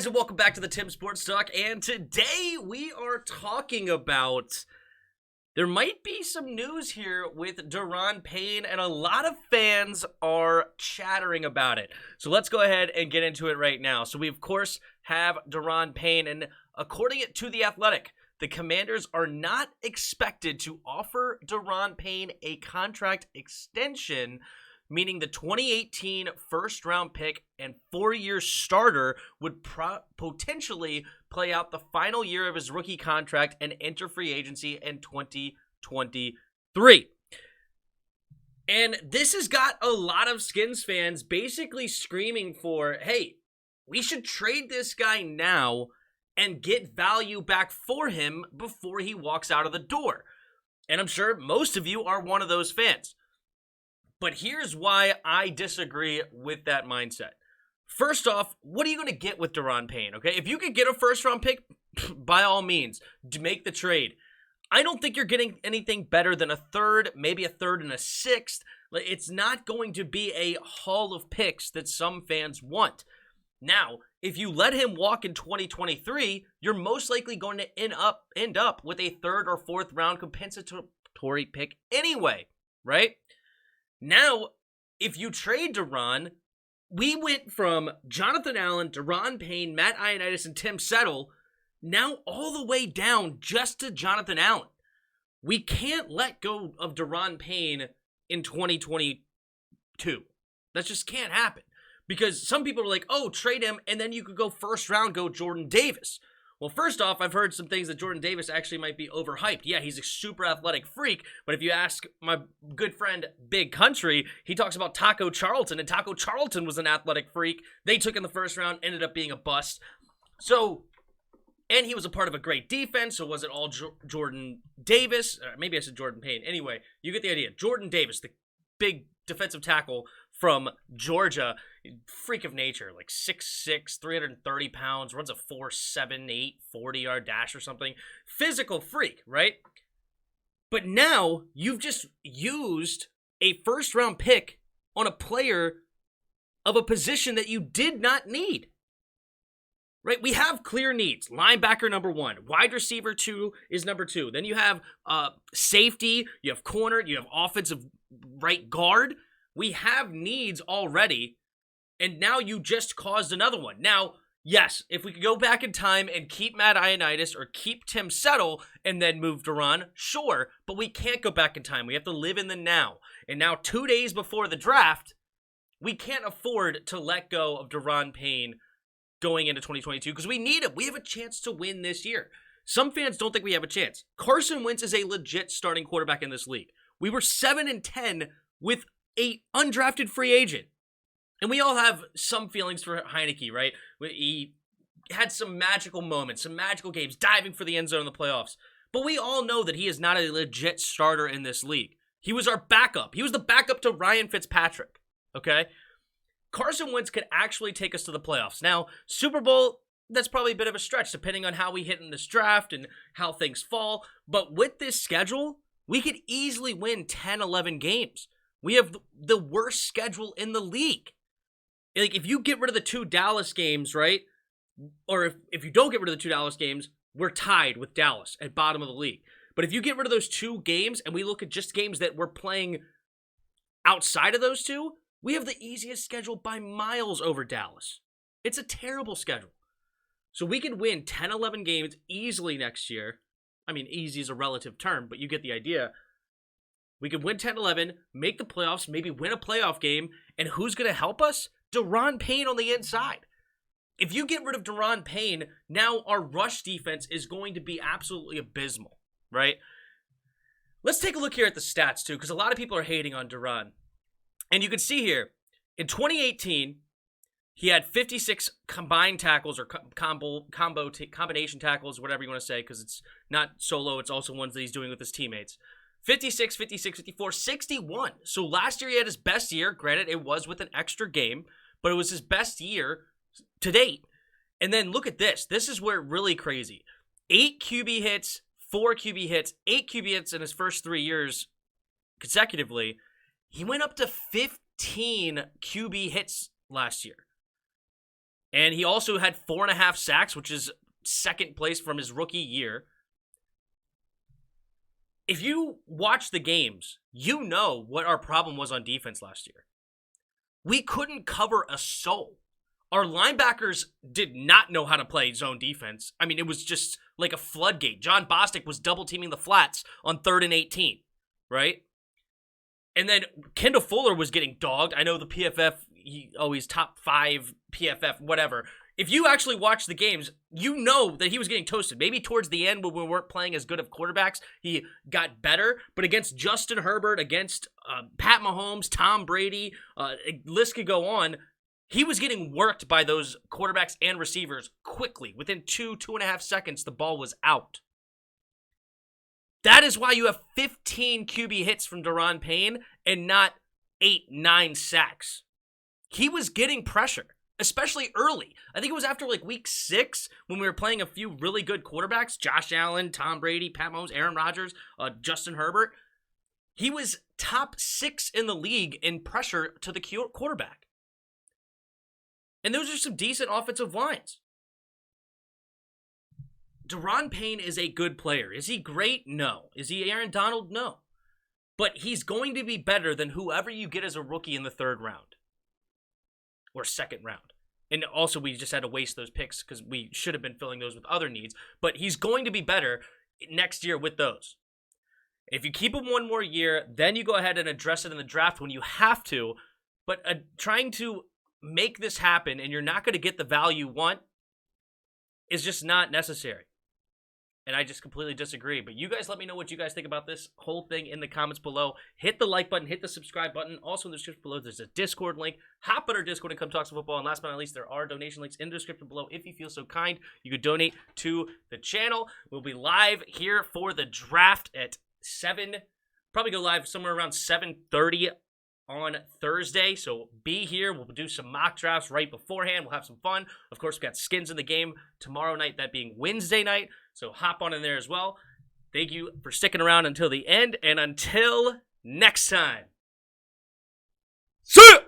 guys, and welcome back to the Tim Sports Talk. And today we are talking about, there might be some news here with Daron Payne, and a lot of fans are chattering about it. So let's go ahead and get into it right now. So we, of course, have Daron Payne, and according to The Athletic, the Commanders are not expected to offer Daron Payne a contract extension, meaning the 2018 first-round pick and 4-year starter would potentially play out the final year of his rookie contract and enter free agency in 2023. And this has got a lot of Skins fans basically screaming for, hey, we should trade this guy now and get value back for him before he walks out of the door. And I'm sure most of you are one of those fans. But here's why I disagree with that mindset. First off, what are you going to get with Daron Payne, okay? If you could get a first-round pick, by all means, make the trade. I don't think you're getting anything better than a third, maybe a third and a sixth. It's not going to be a haul of picks that some fans want. Now, if you let him walk in 2023, you're most likely going to end up with a third or fourth round compensatory pick anyway, right? Now, if you trade Daron, we went from Jonathan Allen, Daron Payne, Matt Ioannidis, and Tim Settle, now all the way down just to Jonathan Allen. We can't let go of Daron Payne in 2022. That just can't happen. Because some people are like, oh, trade him, and then you could go first round, go Jordan Davis. Well, first off, I've heard some things that Jordan Davis actually might be overhyped. Yeah, he's a super athletic freak, but if you ask my good friend Big Country, he talks about Taco Charlton, and Taco Charlton was an athletic freak. They took in the first round, ended up being a bust. So, and he was a part of a great defense, so was it all Jordan Davis? Maybe I said Jordan Payne. Anyway, you get the idea. Jordan Davis, the big defensive tackle from Georgia, freak of nature, like 6'6", 330 pounds, runs a 4.78 40-yard dash or something. Physical freak, right? But now you've just used a first-round pick on a player of a position that you did not need. Right? We have clear needs. Linebacker number 1. Wide receiver 2 is number 2. Then you have safety. You have corner. You have offensive right guard. We have needs already, and now you just caused another one. Now, yes, if we could go back in time and keep Matt Ioannidis or keep Tim Settle and then move Daron, sure, but we can't go back in time. We have to live in the now. And now 2 days before the draft, we can't afford to let go of Daron Payne going into 2022 because we need it. We have a chance to win this year. Some fans don't think we have a chance. Carson Wentz is a legit starting quarterback in this league. We were 7-10 with a undrafted free agent. And we all have some feelings for Heineke, right? He had some magical moments, some magical games, diving for the end zone in the playoffs. But we all know that he is not a legit starter in this league. He was our backup. He was the backup to Ryan Fitzpatrick, okay? Carson Wentz could actually take us to the playoffs. Now, Super Bowl, that's probably a bit of a stretch depending on how we hit in this draft and how things fall. But with this schedule, we could easily win 10, 11 games. We have the worst schedule in the league. Like, if you get rid of the 2 Dallas games, right? Or if you don't get rid of the 2 Dallas games, we're tied with Dallas at bottom of the league. But if you get rid of those 2 games and we look at just games that we're playing outside of those 2, we have the easiest schedule by miles over Dallas. It's a terrible schedule. So we could win 10, 11 games easily next year. I mean, easy is a relative term, but you get the idea. We could win 10-11, make the playoffs, maybe win a playoff game, and who's going to help us? Daron Payne on the inside. If you get rid of Daron Payne, now our rush defense is going to be absolutely abysmal, right? Let's take a look here at the stats, too, because a lot of people are hating on Daron. And you can see here, in 2018, he had 56 combined tackles or combination tackles, whatever you want to say, because it's not solo, it's also ones that he's doing with his teammates. 56, 56, 54, 61. So last year he had his best year. Granted, it was with an extra game, but it was his best year to date. And then look at this. This is where it's really crazy. 8 QB hits, 4 QB hits, 8 QB hits in his first 3 years consecutively. He went up to 15 QB hits last year. And he also had 4.5 sacks, which is second place from his rookie year. If you watch the games, you know what our problem was on defense last year. We couldn't cover a soul. Our linebackers did not know how to play zone defense. I mean, it was just like a floodgate. John Bostic was double-teaming the flats on 3rd and 18, right? And then Kendall Fuller was getting dogged. I know the PFF, he's top 5 PFF, whatever. If you actually watch the games, you know that he was getting toasted. Maybe towards the end when we weren't playing as good of quarterbacks, he got better. But against Justin Herbert, against Pat Mahomes, Tom Brady, list could go on, he was getting worked by those quarterbacks and receivers quickly. Within 2.5 seconds, the ball was out. That is why you have 15 QB hits from Daron Payne and not 8-9 sacks. He was getting pressure, especially early. I think it was after like week 6 when we were playing a few really good quarterbacks, Josh Allen, Tom Brady, Pat Mahomes, Aaron Rodgers, Justin Herbert. He was top 6 in the league in pressure to the quarterback. And those are some decent offensive lines. Daron Payne is a good player. Is he great? No. Is he Aaron Donald? No. But he's going to be better than whoever you get as a rookie in the 3rd round. Or 2nd round. And also, we just had to waste those picks because we should have been filling those with other needs. But he's going to be better next year with those. If you keep him one more year, then you go ahead and address it in the draft when you have to. But trying to make this happen and you're not going to get the value you want is just not necessary. And I just completely disagree. But you guys let me know what you guys think about this whole thing in the comments below. Hit the like button, hit the subscribe button. Also in the description below, there's a Discord link. Hop on our Discord and come talk some football. And last but not least, there are donation links in the description below. If you feel so kind, you could donate to the channel. We'll be live here for the draft at 7. Probably go live somewhere around 7:30 on Thursday, so be here. We'll do some mock drafts right beforehand. We'll have some fun. Of course, we've got skins in the game tomorrow night, that being Wednesday night, so hop on in there as well. Thank you for sticking around until the end, and until next time. See ya!